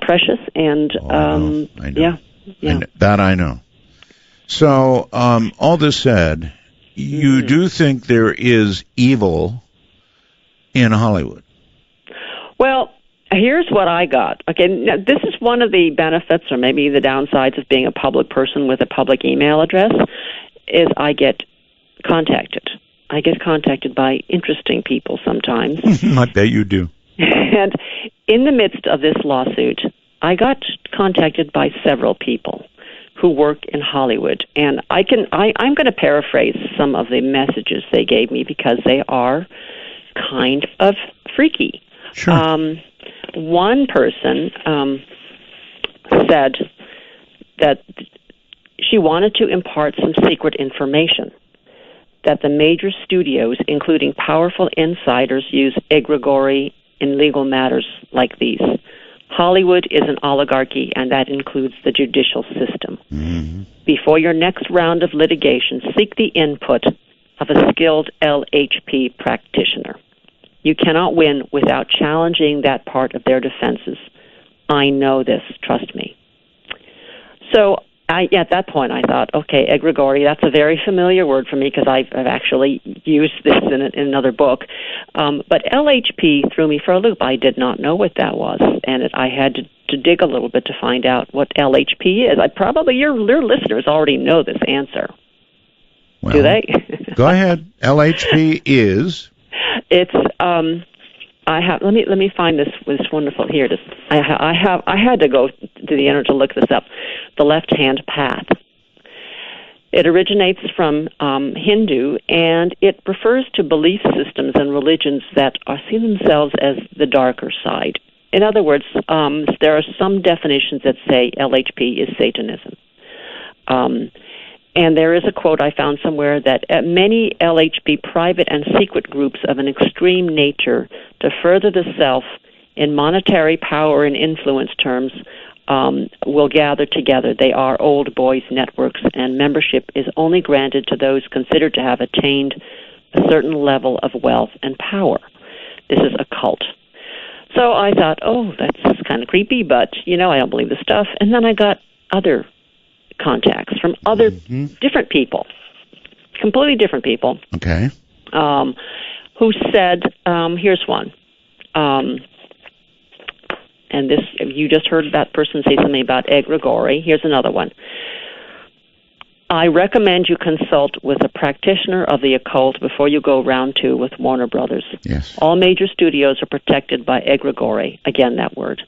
precious, and I know. yeah. That I know. So, all this said, you do think there is evil in Hollywood? Well, here's what I got. Okay, now this is one of the benefits, or maybe the downsides, of being a public person with a public email address, is I get contacted. I get contacted by interesting people sometimes. I bet you do. And in the midst of this lawsuit, I got contacted by several people who work in Hollywood, and I'm going to paraphrase some of the messages they gave me because they are kind of freaky. Sure. One person said that she wanted to impart some secret information, that the major studios, including powerful insiders, use egregore in legal matters like these. Hollywood is an oligarchy, and that includes the judicial system. Mm-hmm. Before your next round of litigation, seek the input of a skilled LHP practitioner. You cannot win without challenging that part of their defenses. I know this, trust me. So at that point, I thought, okay, egregore, that's a very familiar word for me because I've actually used this in another book. But LHP threw me for a loop. I did not know what that was, and I had to dig a little bit to find out what LHP is. Probably your listeners already know this answer. Well, do they? Go ahead. LHP is? It's I have. Let me find this wonderful. Here it is. I had to go to the internet to look this up. The left-hand path. It originates from Hindu, and it refers to belief systems and religions that see themselves as the darker side. In other words, there are some definitions that say LHP is Satanism. And there is a quote I found somewhere that many LHP private and secret groups of an extreme nature to further the self in monetary power and influence terms will gather together. They are old boys networks, and membership is only granted to those considered to have attained a certain level of wealth and power. This is a cult. So I thought, oh, that's kind of creepy, but, I don't believe this stuff. And then I got other contacts from other different people, completely different people. Okay. Who said, here's one. And this, you just heard that person say something about egregore. Here's another one. I recommend you consult with a practitioner of the occult before you go round two with Warner Brothers. Yes. All major studios are protected by egregore. Again, that word.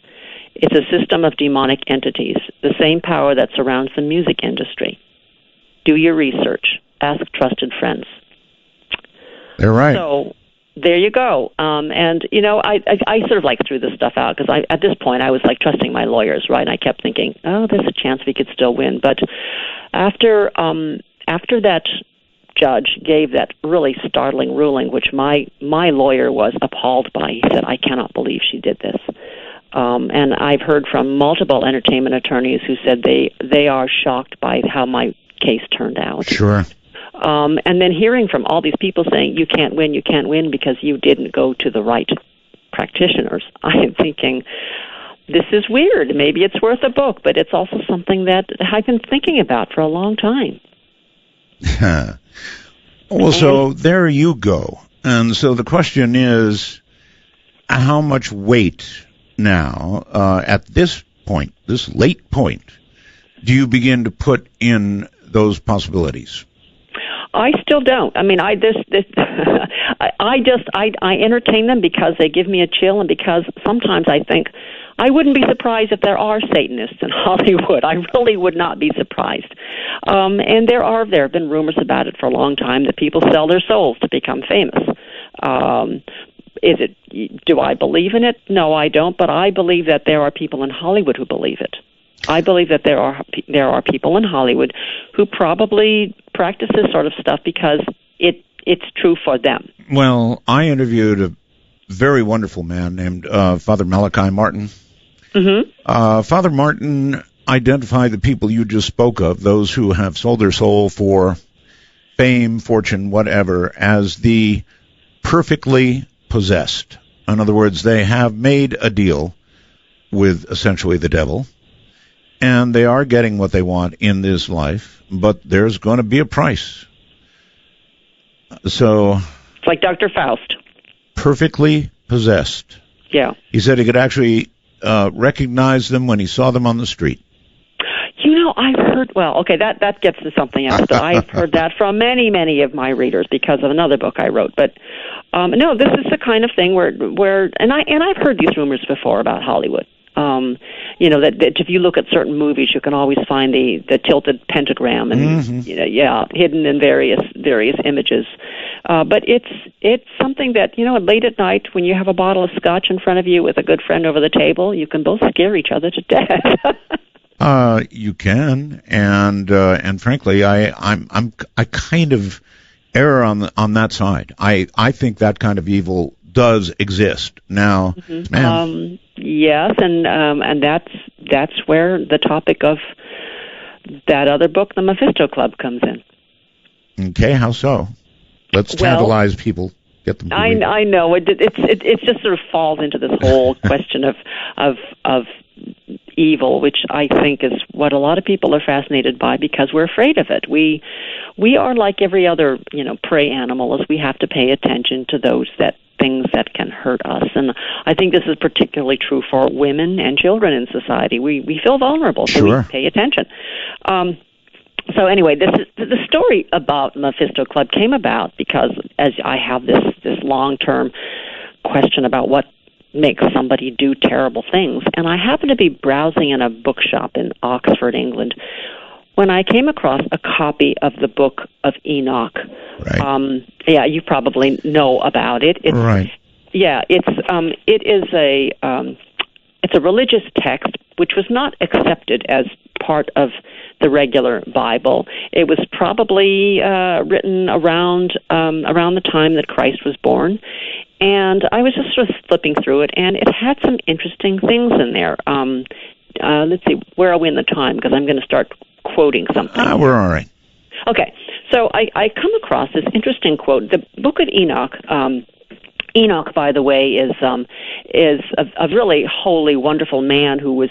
It's a system of demonic entities, the same power that surrounds the music industry. Do your research. Ask trusted friends. They're right. So there you go. And, I sort of threw this stuff out because at this point I was trusting my lawyers, right? And I kept thinking, oh, there's a chance we could still win. But after that judge gave that really startling ruling, which my lawyer was appalled by, he said, I cannot believe she did this. And I've heard from multiple entertainment attorneys who said they are shocked by how my case turned out. Sure. And then hearing from all these people saying you can't win because you didn't go to the right practitioners, I am thinking, this is weird. Maybe it's worth a book, but it's also something that I've been thinking about for a long time. Well, so there you go. And so the question is, how much weight now, at this point, this late point, do you begin to put in those possibilities? I still don't. I mean, I entertain them because they give me a chill, and because sometimes I think I wouldn't be surprised if there are Satanists in Hollywood. I really would not be surprised. And there have been rumors about it for a long time that people sell their souls to become famous. Do I believe in it? No, I don't. But I believe that there are people in Hollywood who believe it. I believe that there are people in Hollywood who probably practice this sort of stuff because it's true for them. Well, I interviewed a very wonderful man named Father Malachi Martin. Mm-hmm. Father Martin identified the people you just spoke of, those who have sold their soul for fame, fortune, whatever, as the perfectly possessed. In other words, they have made a deal with essentially the devil, and they are getting what they want in this life, but there's going to be a price. So it's like Dr. Faust. Perfectly possessed. Yeah. He said he could actually recognize them when he saw them on the street. I've heard, that gets to something else. I've heard that from many, many of my readers because of another book I wrote. But no, this is the kind of thing where I've heard these rumors before about Hollywood. That if you look at certain movies, you can always find the tilted pentagram and hidden in various images. But it's something that late at night when you have a bottle of scotch in front of you with a good friend over the table, you can both scare each other to death. You can, and frankly, I kind of err on that side. I think that kind of evil does exist now. Man. Yes, and that's where the topic of that other book, The Mephisto Club, comes in. Okay, how so? Let's tantalize people. Get them. I know it just sort of falls into this whole question of evil, which I think is what a lot of people are fascinated by because we're afraid of it. We are like every other prey animal, as we have to pay attention to things that can hurt us. And I think this is particularly true for women and children in society. We feel vulnerable, so we pay attention. So anyway, the story about Mephisto Club came about because as I have this long-term question about what makes somebody do terrible things, and I happened to be browsing in a bookshop in Oxford, England, when I came across a copy of the Book of Enoch. Right. You probably know about it. Right. Yeah, it's a religious text which was not accepted as part of the regular Bible. It was probably written around the time that Christ was born. And I was just sort of flipping through it, and it had some interesting things in there. Let's see, where are we in the time? Because I'm going to start quoting something. We're all right. Okay, so I come across this interesting quote. The Book of Enoch. Enoch, by the way, is a really holy, wonderful man who was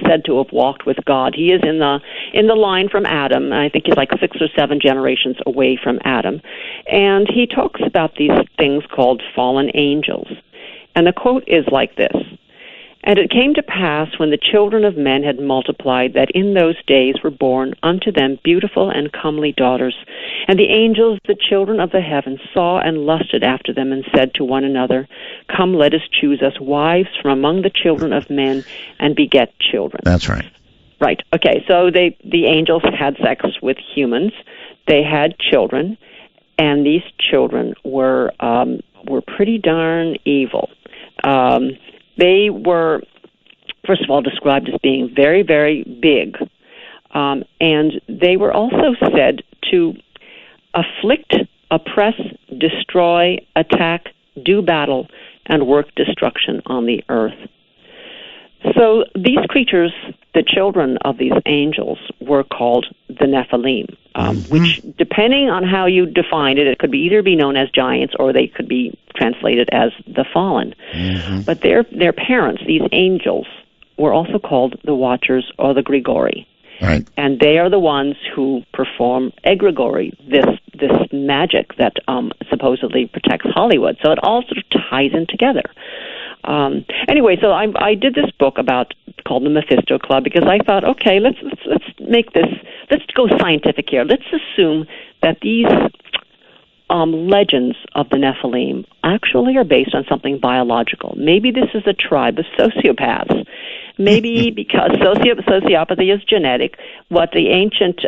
said to have walked with God. He is in the line from Adam. I think he's like 6 or 7 generations away from Adam, and he talks about these things called fallen angels. And the quote is like this: "And it came to pass, when the children of men had multiplied, that in those days were born unto them beautiful and comely daughters. And the angels, the children of the heavens, saw and lusted after them, and said to one another, Come, let us choose us wives from among the children of men, and beget children." That's right. Right. Okay. So the angels had sex with humans. They had children, and these children were pretty darn evil. They were, first of all, described as being very, very big, and they were also said to afflict, oppress, destroy, attack, do battle, and work destruction on the earth. So these creatures, the children of these angels, were called the Nephilim, which, depending on how you defined it, it could either be known as giants or they could be translated as the fallen. Mm-hmm. But their parents, these angels, were also called the Watchers or the Grigori. Right. And they are the ones who perform egregore, this magic that supposedly protects Hollywood. So it all sort of ties in together. Anyway, so I did this book called The Mephisto Club because I thought, okay, let's make this, let's go scientific here. Let's assume that these legends of the Nephilim actually are based on something biological. Maybe this is a tribe of sociopaths. Maybe because sociopathy is genetic, what the ancient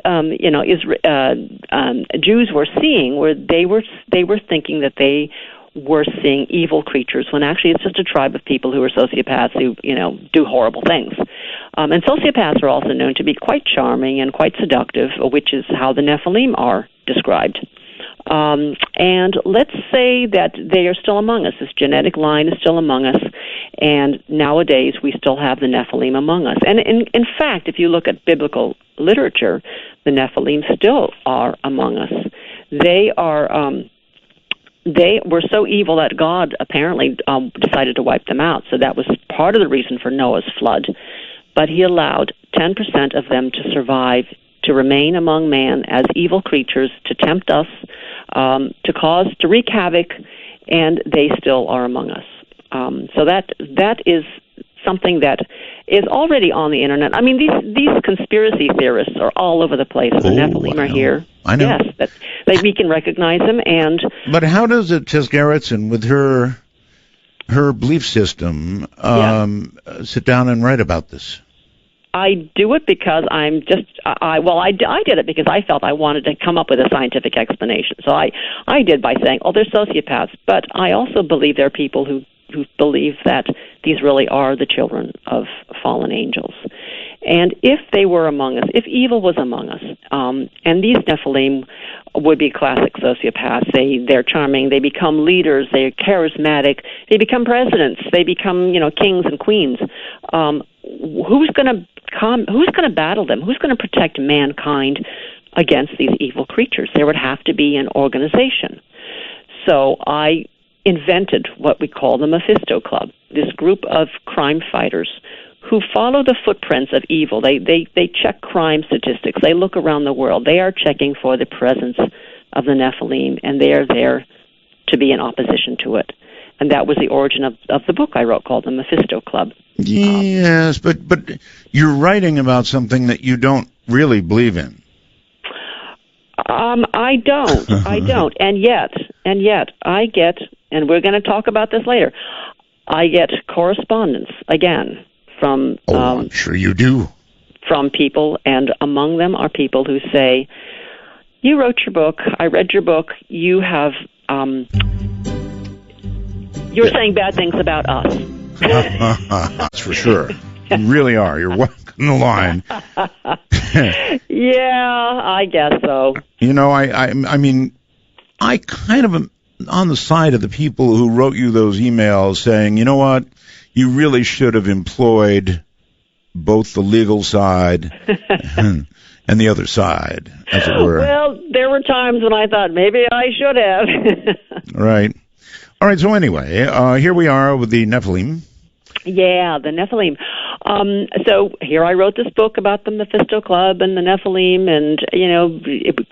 Jews were seeing were they were thinking that they were seeing evil creatures when actually it's just a tribe of people who are sociopaths who do horrible things. And sociopaths are also known to be quite charming and quite seductive, which is how the Nephilim are described. And let's say that they are still among us. This genetic line is still among us, and nowadays we still have the Nephilim among us. And in fact, if you look at biblical literature, the Nephilim still are among us. They are they were so evil that God apparently decided to wipe them out. So that was part of the reason for Noah's flood. But he allowed 10% of them to survive, to remain among man as evil creatures, to tempt us, to wreak havoc, and they still are among us. So that is something that is already on the internet. I mean, these conspiracy theorists are all over the place. The Nephilim are here. I know. Yes, that we can recognize them. But how does it, Tess Gerritsen, with her belief system, sit down and write about this? I do it because I did it because I felt I wanted to come up with a scientific explanation. So I did by saying, they're sociopaths. But I also believe there are people who believe that these really are the children of fallen angels. And if they were among us, if evil was among us, and these Nephilim would be classic sociopaths, they're charming, they become leaders, they're charismatic, they become presidents, they become, kings and queens. Who's going to battle them? Who's going to protect mankind against these evil creatures? There would have to be an organization. So I invented what we call the Mephisto Club, this group of crime fighters who follow the footprints of evil. They check crime statistics. They look around the world. They are checking for the presence of the Nephilim, and they are there to be in opposition to it. And that was the origin of the book I wrote called the Mephisto Club. Yes, but you're writing about something that you don't really believe in. I don't. And yet I get, and we're going to talk about this later, I get correspondence, again, from... I'm sure you do. From people, and among them are people who say, you wrote your book, I read your book, you have... you're saying bad things about us. That's for sure. You really are. You're walking the line. Yeah, I guess so. I mean, I kind of am on the side of the people who wrote you those emails saying, you know what, you really should have employed both the legal side and the other side, as it were. Well, there were times when I thought maybe I should have. Right. All right, so anyway, here we are with the Nephilim. Yeah, the Nephilim. So here I wrote this book about the Mephisto Club and the Nephilim and,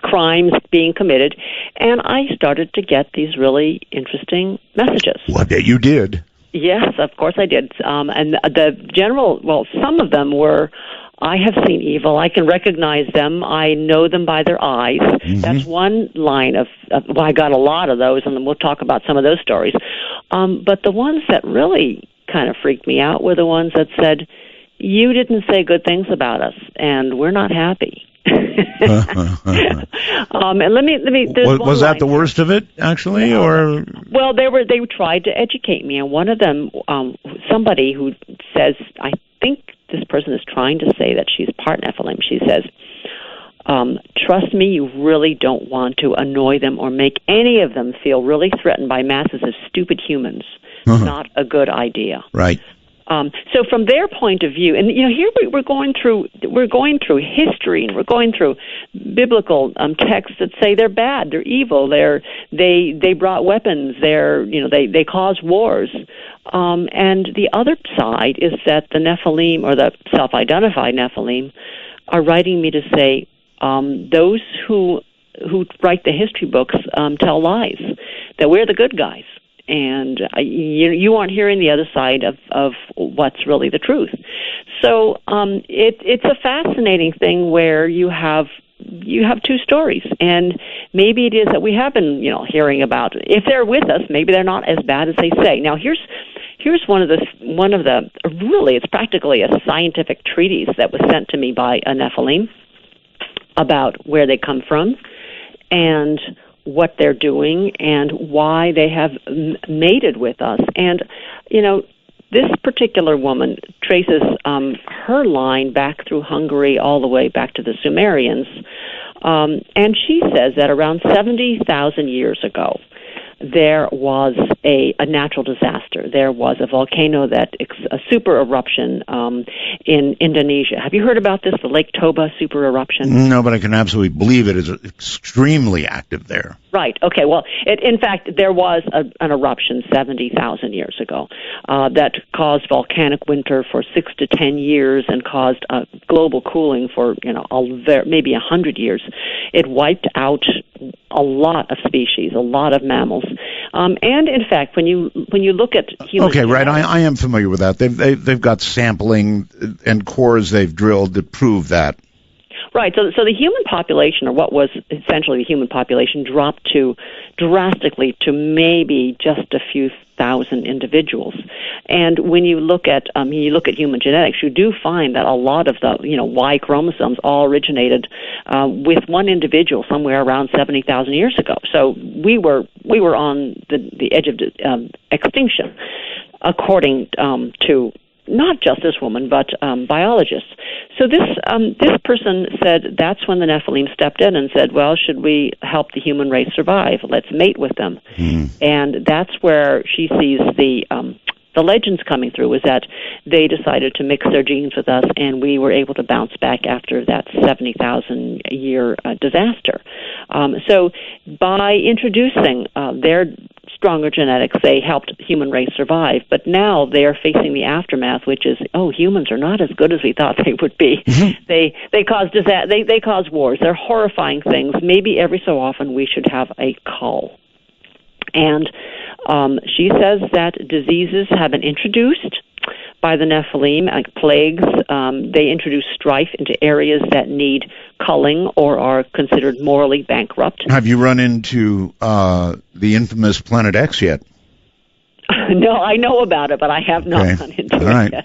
crimes being committed. And I started to get these really interesting messages. What you did? Yes, of course I did. And some of them were, I have seen evil. I can recognize them. I know them by their eyes. Mm-hmm. That's one line I got a lot of those, and then we'll talk about some of those stories. But the ones that really kind of freaked me out were the ones that said, you didn't say good things about us, and we're not happy. And let me. Was that the worst of it, actually, or? Well, they tried to educate me, and one of them, somebody who says, I think this person is trying to say that she's part Nephilim. She says, trust me, you really don't want to annoy them or make any of them feel really threatened by masses of stupid humans. Not a good idea. Right. So from their point of view, and here we're going through history, and we're going through biblical texts that say they're bad, they're evil, they brought weapons, they caused wars, and the other side is that the Nephilim, or the self-identified Nephilim, are writing me to say those who write the history books tell lies, that we're the good guys. And you aren't hearing the other side of what's really the truth. So it's a fascinating thing where you have two stories, and maybe it is that we have been hearing about. If they're with us, maybe they're not as bad as they say. Now here's one of the really, it's practically a scientific treatise that was sent to me by a Nephilim about where they come from and what they're doing and why they have mated with us. And, this particular woman traces her line back through Hungary all the way back to the Sumerians. And she says that around 70,000 years ago, there was a natural disaster. There was a volcano a super eruption in Indonesia. Have you heard about this, the Lake Toba super eruption? No, but I can absolutely believe it is extremely active there. Right. Okay. Well, in fact, there was an eruption 70,000 years ago that caused volcanic winter for 6 to 10 years and caused global cooling for maybe 100 years. It wiped out a lot of species, a lot of mammals, and in fact, when you look at human okay, right, I am familiar with that. They've got sampling and cores they've drilled that prove that. Right. So the human population, or what was essentially the human population, dropped drastically to maybe just a few thousand individuals. And when you look at human genetics, you do find that a lot of the Y chromosomes all originated with one individual somewhere around 70,000 years ago. So we were on the edge of extinction, according to not just this woman, but biologists. So this person said that's when the Nephilim stepped in and said, well, should we help the human race survive? Let's mate with them. And that's where she sees the legends coming through, is that they decided to mix their genes with us, and we were able to bounce back after that 70,000-year disaster. So by introducing their stronger genetics, they helped human race survive. But now they are facing the aftermath, which is, humans are not as good as we thought they would be. They cause they cause wars. They're horrifying things. Maybe every so often we should have a cull. And she says that diseases have been introduced by the Nephilim, like plagues. They introduce strife into areas that need culling or are considered morally bankrupt. Have you run into the infamous Planet X yet? No, I know about it, but I have not run into it yet.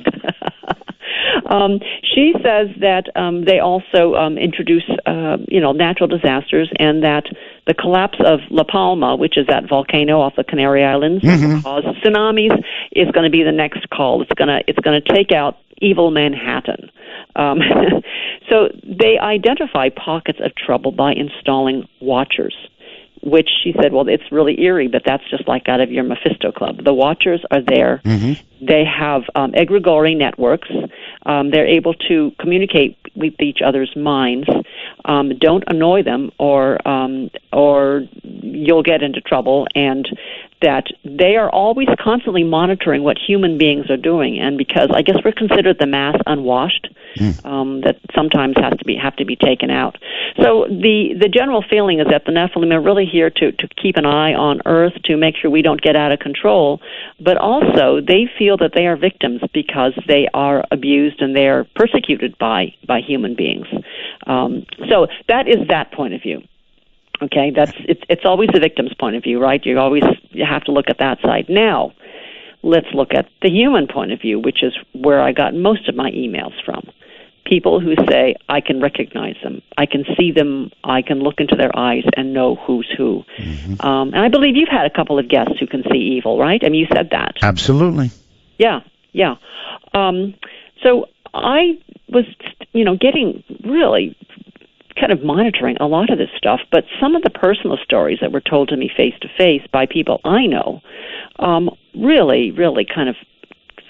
She says that they also introduce, natural disasters, and that the collapse of La Palma, which is that volcano off the Canary Islands, that will cause tsunamis, is going to be the next call. It's going to take out evil Manhattan. So they identify pockets of trouble by installing watchers, which she said, well, it's really eerie, but that's just like out of your Mephisto Club. The watchers are there. They have egregore networks. They're able to communicate with each other's minds. Don't annoy them, or you'll get into trouble. And that they are always constantly monitoring what human beings are doing. And because I guess we're considered the mass unwashed, that sometimes have to be taken out. So the general feeling is that the Nephilim are really here to keep an eye on Earth, to make sure we don't get out of control. But also they feel that they are victims because they are abused and they are persecuted by human beings. So that is that point of view. Okay, it's always the victim's point of view, right? You have to look at that side. Now, let's look at the human point of view, which is where I got most of my emails from. People who say, I can recognize them, I can see them, I can look into their eyes and know who's who. And I believe you've had a couple of guests who can see evil, right? I mean, you said that. Absolutely. Yeah. So I was, getting really kind of monitoring a lot of this stuff, but some of the personal stories that were told to me face-to-face by people I know really, really kind of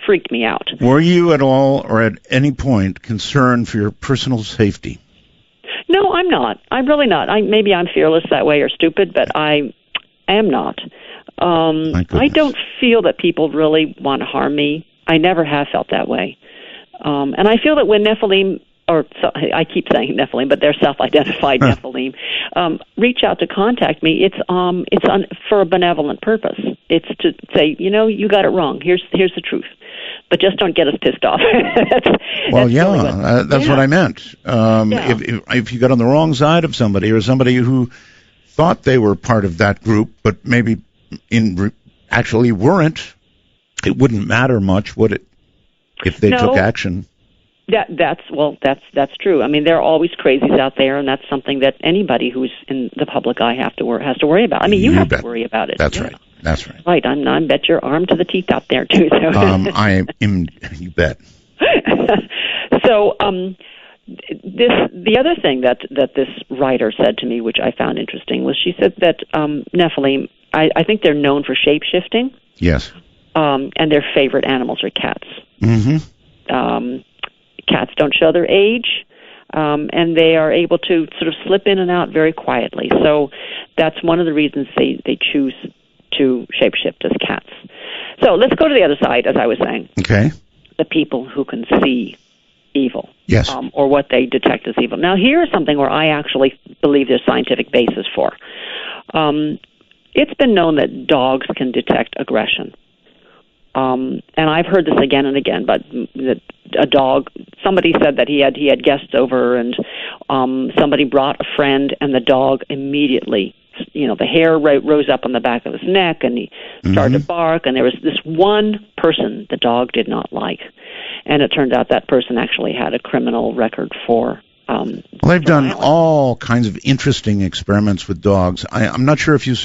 freaked me out. Were you at all or at any point concerned for your personal safety? No, I'm not. I'm really not. Maybe I'm fearless that way or stupid, but I am not. I don't feel that people really want to harm me. I never have felt that way. And I feel that when Nephilim, I keep saying Nephilim, but they're self-identified Nephilim, reach out to contact me, it's for a benevolent purpose. It's to say, you got it wrong. Here's the truth. But just don't get us pissed off. That's what I meant. If you got on the wrong side of somebody, or somebody who thought they were part of that group, but maybe actually weren't, it wouldn't matter much, would it, if they took action? That's true. I mean, there are always crazies out there, and that's something that anybody who's in the public eye has to worry about. I mean, you have to worry about it. That's right. That's right. Right. I bet you're armed to the teeth out there too. So. I am. You bet. So, the other thing that this writer said to me, which I found interesting, was she said that Nephilim I think they're known for shape-shifting. Yes. And their favorite animals are cats. Mm-hmm. Cats don't show their age, and they are able to sort of slip in and out very quietly. So that's one of the reasons they choose to shapeshift as cats. So let's go to the other side, as I was saying. Okay. The people who can see evil. Yes. Or what they detect as evil. Now, here's something where I actually believe there's scientific basis for. It's been known that dogs can detect aggression. And I've heard this again and again, but that a dog, somebody said that he had guests over, and somebody brought a friend, and the dog immediately, the hair rose up on the back of his neck, and he started to bark, and there was this one person the dog did not like. And it turned out that person actually had a criminal record for well, they've done all kinds of interesting experiments with dogs. I'm not sure if you